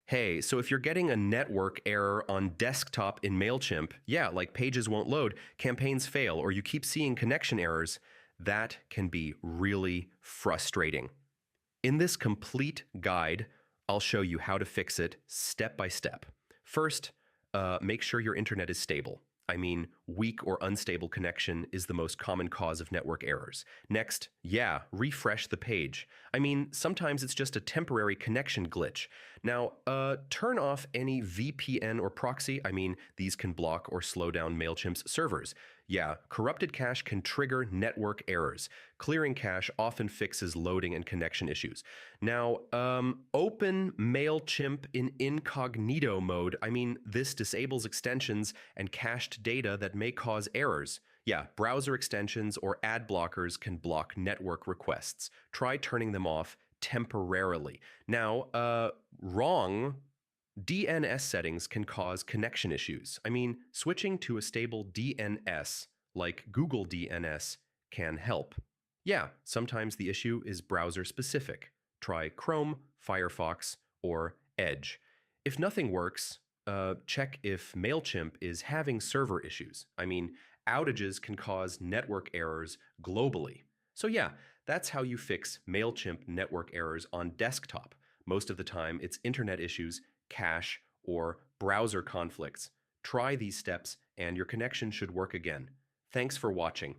Hey, so if you're getting a network error on desktop in Mailchimp, yeah, like pages won't load, campaigns fail, or you keep seeing connection errors, that can be really frustrating. In this complete guide, I'll show you how to fix it step by step. First, make sure your internet is stable. I mean, weak or unstable connection is the most common cause of network errors. Next, yeah, refresh the page. I mean, sometimes it's just a temporary connection glitch. Now, turn off any VPN or proxy. I mean, these can block or slow down Mailchimp's servers. Yeah, corrupted cache can trigger network errors. Clearing cache often fixes loading and connection issues. Now, open Mailchimp in incognito mode. I mean, this disables extensions and cached data that may cause errors. Yeah, browser extensions or ad blockers can block network requests. Try turning them off temporarily. Now, wrong DNS settings can cause connection issues. I mean, switching to a stable DNS, like Google DNS, can help. Yeah, sometimes the issue is browser specific. Try Chrome, Firefox, or Edge. If nothing works, check if Mailchimp is having server issues. I mean, outages can cause network errors globally. So yeah, that's how you fix Mailchimp network errors on desktop. Most of the time, it's internet issues, cache, or browser conflicts. Try these steps and your connection should work again. Thanks for watching.